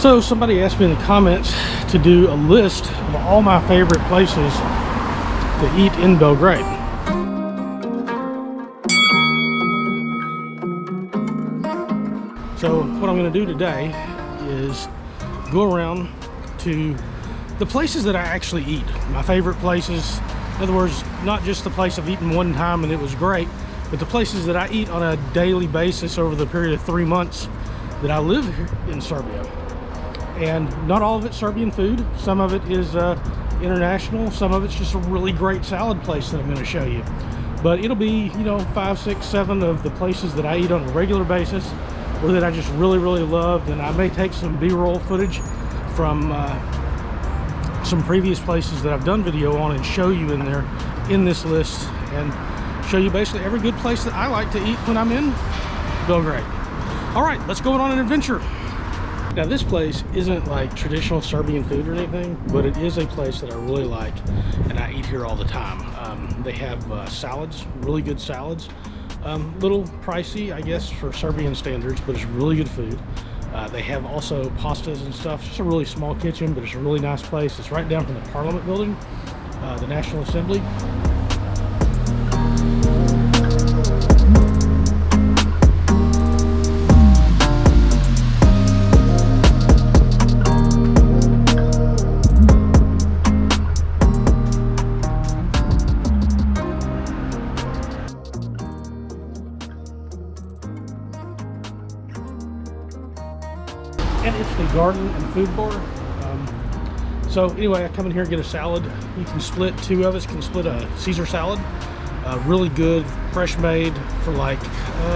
So somebody asked me in the comments to do a list of all my favorite places to eat in Belgrade. So what I'm going to do today is go around to the places that I actually eat, my favorite places. In other words, not just the place I've eaten one time and it was great, but the places that I eat on a daily basis over the period of 3 months that I live here in Serbia. And not all of it's Serbian food. Some of it is international. Some of it's just a really great salad place that I'm going to show you. But it'll be, you know, 5, 6, 7 of the places that I eat on a regular basis, or that I just really loved. And I may take some B-roll footage from some previous places that I've done video on and show you in there in this list, and show you basically every good place that I like to eat when I'm in Belgrade. All right, let's go on an adventure. Now this place isn't like traditional Serbian food or anything, but it is a place that I really like and I eat here all the time. They have salads, really good salads. Little pricey, I guess, for Serbian standards, but it's really good food. They have also pastas and stuff. It's just a really small kitchen, but it's a really nice place. It's right down from the Parliament building, the National Assembly. And it's the garden and food bar. So anyway, I come in here and get a salad. You can split, 2 of us can split a Caesar salad. Really good, fresh made, for like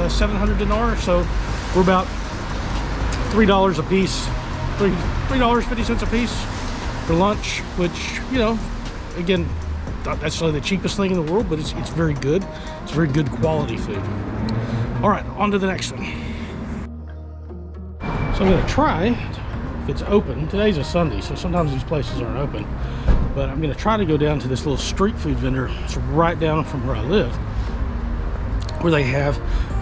700 dinar. So we're about $3 a piece, $3.50 a piece for lunch, which, you know, again, not necessarily the cheapest thing in the world, but it's very good. It's very good quality food. All right, on to the next one. So I'm going to try, if it's open. Today's a Sunday, so sometimes these places aren't open. But I'm going to try to go down to this little street food vendor. It's right down from where I live, where they have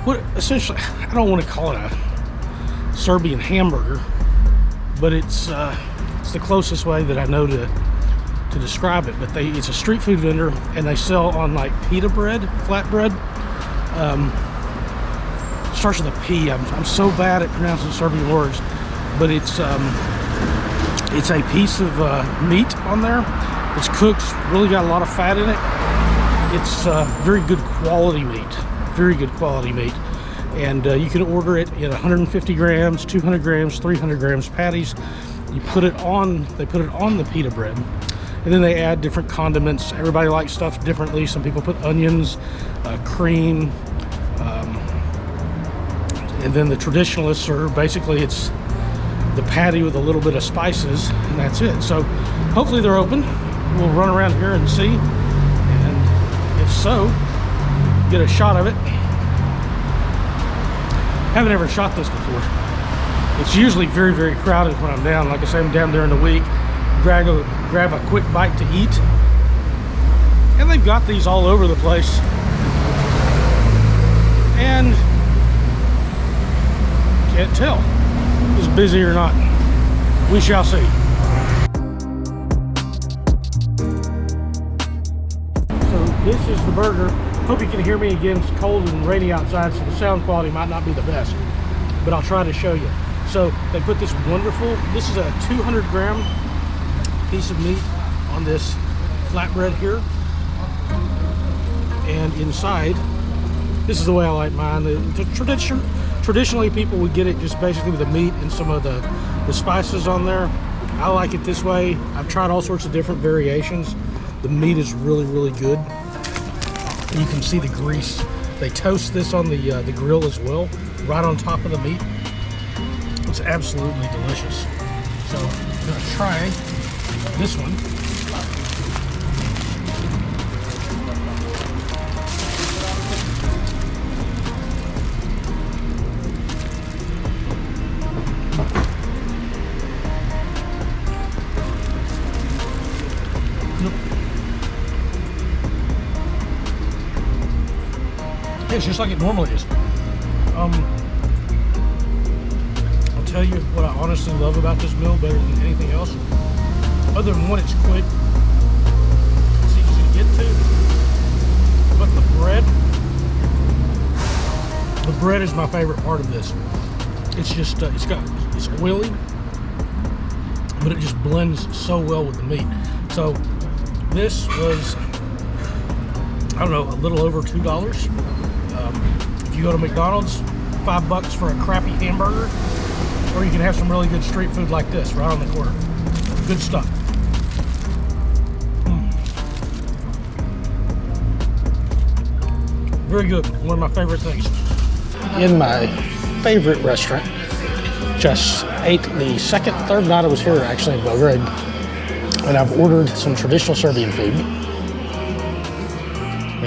what essentially, I don't want to call it a Serbian hamburger, but it's the closest way that I know to describe it. But it's a street food vendor, and they sell on like pita bread, flat bread. Starts with a P. I'm so bad at pronouncing Serbian words, but it's a piece of meat on there. It's cooked, really got a lot of fat in it. It's very good quality meat, and you can order it in 150 grams, 200 grams, 300 grams patties. You put it on, they put it on the pita bread, and then they add different condiments. Everybody likes stuff differently. Some people put onions, cream. And then the traditionalists are basically, it's the patty with a little bit of spices, and that's it. So hopefully they're open. We'll run around here and see, and if so, get a shot of it. Haven't ever shot this before. It's usually very crowded when I'm down. Like I say, I'm down during the week. Grab a quick bite to eat, and they've got these all over the place. And can't tell if it's busy or not. We shall see. So this is the burger. Hope you can hear me again. It's cold and rainy outside, so the sound quality might not be the best, but I'll try to show you. So they put this wonderful, this is a 200 gram piece of meat on this flatbread here, and inside, this is the way I like mine. Traditionally, people would get it just basically with the meat and some of the spices on there. I like it this way. I've tried all sorts of different variations. The meat is really good. You can see the grease. They toast this on the grill as well, right on top of the meat. It's absolutely delicious. So I'm gonna try this one. It's just like it normally is. I'll tell tell you what I honestly love about this meal better than anything else. Other than one, it's quick, it's easy to get to, but the bread is my favorite part of this. It's just, it's oily, but it just blends so well with the meat. So this was, I don't know, a little over $2. If you go to McDonald's, $5 for a crappy hamburger, or you can have some really good street food like this right on the corner. Good stuff. Very good. One of my favorite things. In my favorite restaurant, just ate the third night I was here actually in Belgrade, and I've ordered some traditional Serbian food.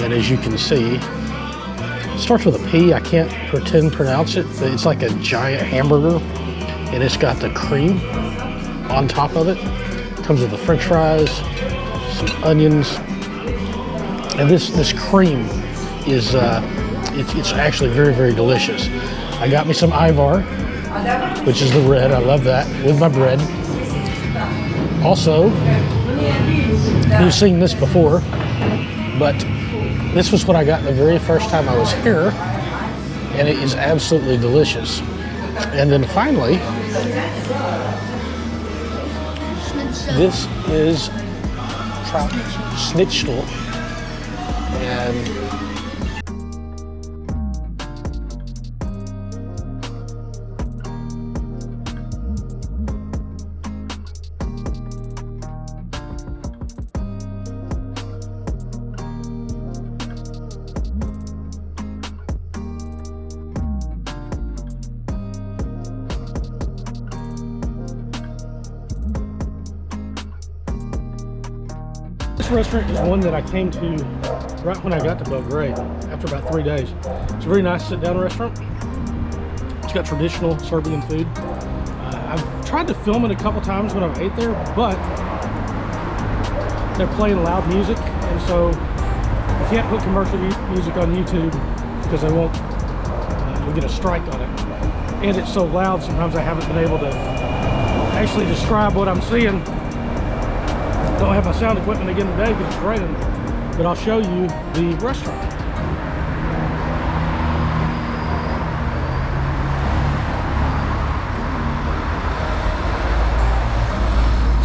And as you can see, it starts with a P. I can't pronounce it, but it's like a giant hamburger, and it's got the cream on top of it. It comes with the French fries, some onions, and this cream is it's actually very, very delicious. I got me some Ivar, which is the red. I love that with my bread. Also, you've seen this before, but this was what I got the very first time I was here, and it is absolutely delicious. And then finally, this is schnitzel, and this restaurant is one that I came to right when I got to Belgrade, after about 3 days. It's a very nice sit-down restaurant. It's got traditional Serbian food. I've tried to film it a couple times when I ate there, but they're playing loud music, and so you can't put commercial music on YouTube because they won't, you'll get a strike on it. And it's so loud, sometimes I haven't been able to actually describe what I'm seeing. Don't have my sound equipment again today because it's raining, but I'll show you the restaurant.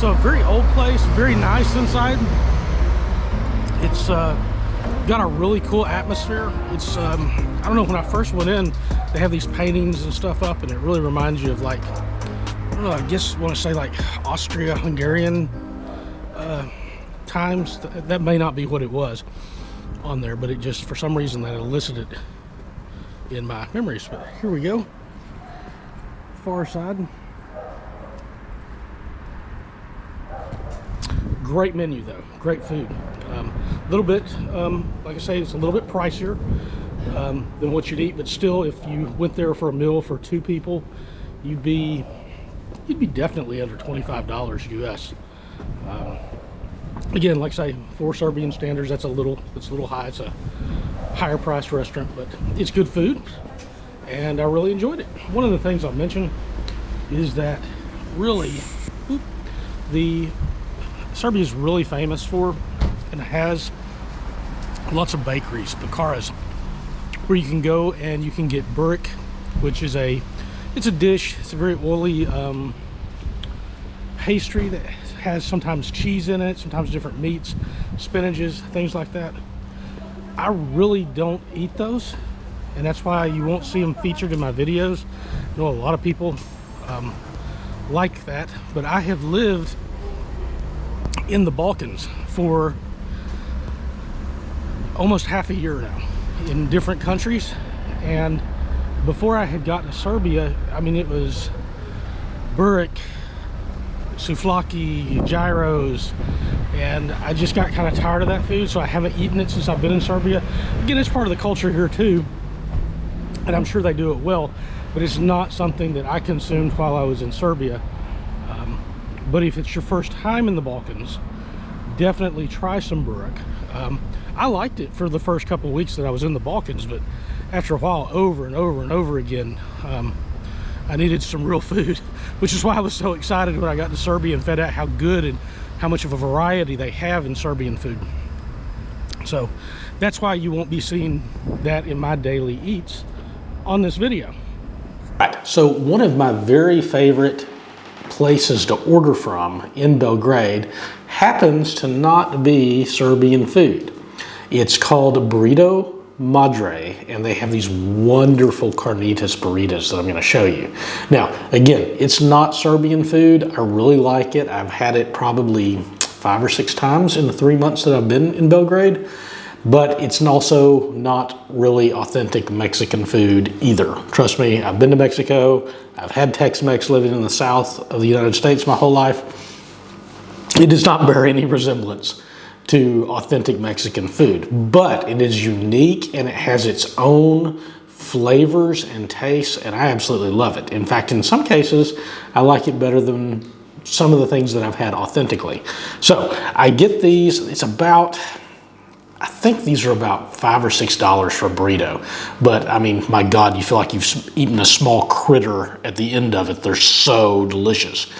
So a very old place, very nice inside. It's got a really cool atmosphere. It's I don't know, when I first went in, they have these paintings and stuff up, and it really reminds you of, like, I don't know, I guess I want to say like Austria-Hungarian times. That may not be what it was on there, but it just, for some reason, that elicited in my memories. But here we go, far side. Great menu though, great food. A little bit, like I say, it's a little bit pricier than what you'd eat, but still, if you went there for a meal for 2 people, you'd be definitely under $25 US. Again, like I say, for Serbian standards, it's a little high. It's a higher priced restaurant, but it's good food, and I really enjoyed it. One of the things I'll mention is that really, Serbia is really famous for, and has lots of bakeries, pekaras, where you can go and you can get burek, which is it's a dish. It's a very oily pastry that has sometimes cheese in it, sometimes different meats, spinaches, things like that. I really don't eat those, and that's why you won't see them featured in my videos. I know a lot of people like that, but I have lived in the Balkans for almost half a year now, in different countries, and before I had gotten to Serbia, I mean, it was burek, souvlaki, gyros, and I just got kind of tired of that food, so I haven't eaten it since I've been in Serbia. Again, it's part of the culture here too, and I'm sure they do it well, but it's not something that I consumed while I was in Serbia. But if it's your first time in the Balkans, definitely try some burek. I liked it for the first couple of weeks that I was in the Balkans, but after a while, over and over and over again, I needed some real food, which is why I was so excited when I got to Serbia and found out how good and how much of a variety they have in Serbian food. So that's why you won't be seeing that in my daily eats on this video. Right, so one of my very favorite places to order from in Belgrade happens to not be Serbian food. It's called Burrito Madre, and they have these wonderful carnitas burritos that I'm going to show you. Now, again, it's not Serbian food. I really like it. I've had it probably 5 or 6 times in the 3 months that I've been in Belgrade, but it's also not really authentic Mexican food either. Trust me, I've been to Mexico. I've had Tex-Mex living in the south of the United States my whole life. It does not bear any resemblance to authentic Mexican food, but it is unique and it has its own flavors and tastes, and I absolutely love it. In fact, in some cases, I like it better than some of the things that I've had authentically. So I get these. It's about, I think these are about $5 or $6 for a burrito, but I mean, my God, you feel like you've eaten a small critter at the end of it. They're so delicious.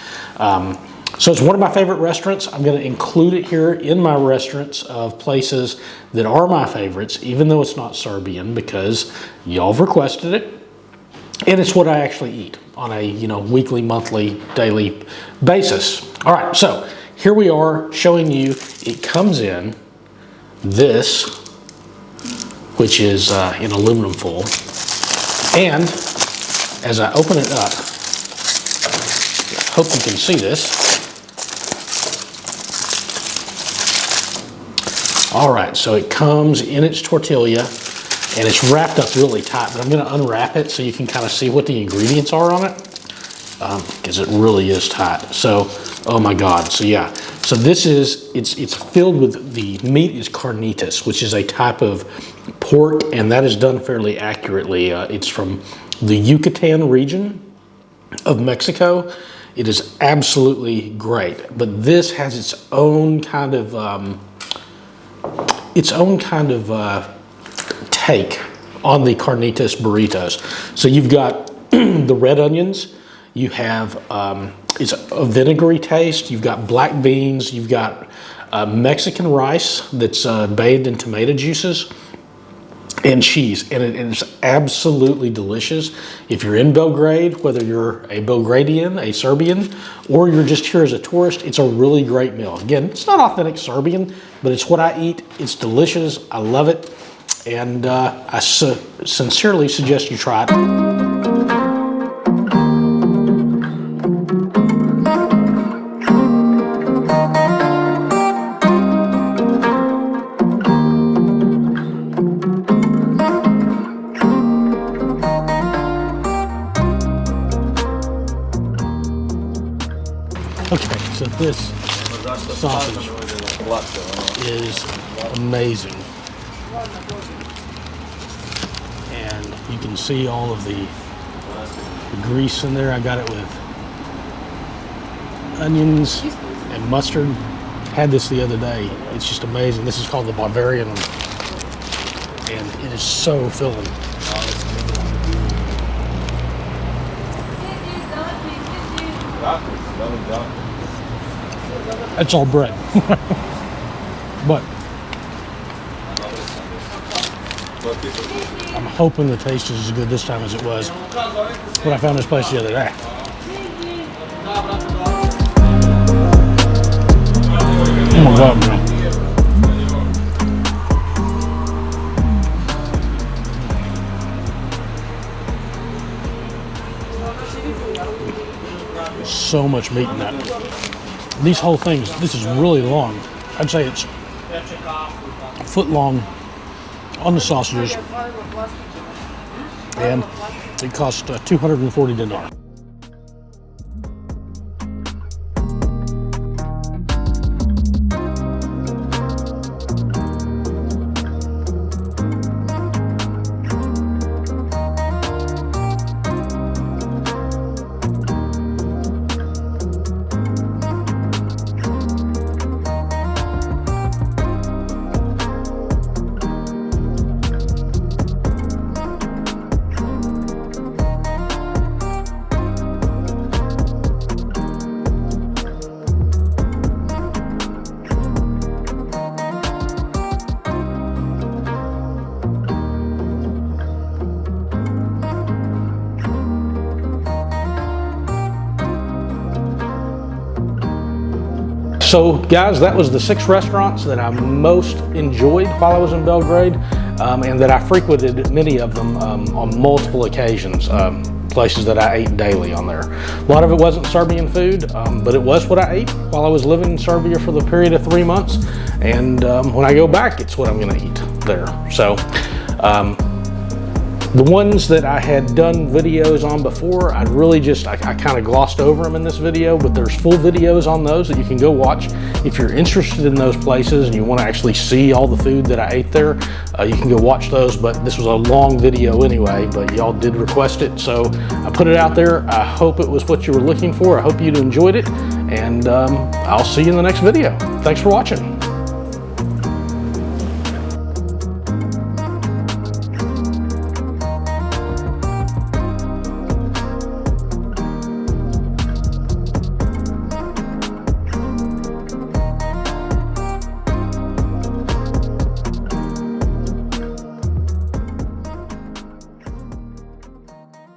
So it's one of my favorite restaurants. I'm going to include it here in my restaurants of places that are my favorites, even though it's not Serbian, because y'all have requested it. And it's what I actually eat on a weekly, monthly, daily basis. All right, so here we are showing you. It comes in this, which is in aluminum foil. And as I open it up, I hope you can see this. All right, so it comes in its tortilla and it's wrapped up really tight, but I'm going to unwrap it so you can kind of see what the ingredients are on it, because it really is tight. So, oh my God. So yeah, so this is, it's filled with, the meat is carnitas, which is a type of pork, and that is done fairly accurately. It's from the Yucatan region of Mexico. It is absolutely great, but this has its own kind of take on the carnitas burritos. So you've got the red onions, you have it's a vinegary taste, you've got black beans, you've got Mexican rice that's bathed in tomato juices, and cheese, and it is absolutely delicious. If you're in Belgrade, whether you're a Belgradian, a Serbian, or you're just here as a tourist, it's a really great meal. Again, it's not authentic Serbian, but it's what I eat. It's delicious. I love it, and I sincerely suggest you try it. Okay, so this sausage is amazing, and you can see all of the grease in there. I got it with onions and mustard. Had this the other day. It's just amazing. This is called the Bavarian, and it is so filling. It's all bread. But I'm hoping the taste is as good this time as it was when I found this place the other day. Oh my God, man. So much meat in that. These whole things, this is really long. I'd say it's a foot long on the sausages, and it cost 240 dinar. So guys, that was the 6 restaurants that I most enjoyed while I was in Belgrade, and that I frequented many of them on multiple occasions. Places that I ate daily on there. A lot of it wasn't Serbian food, but it was what I ate while I was living in Serbia for the period of 3 months. And when I go back, it's what I'm gonna eat there. So the ones that I had done videos on before, I kind of glossed over them in this video, but there's full videos on those that you can go watch. If you're interested in those places and you want to actually see all the food that I ate there, you can go watch those. But this was a long video anyway, but y'all did request it, so I put it out there. I hope it was what you were looking for. I hope you enjoyed it, and I'll see you in the next video. Thanks for watching.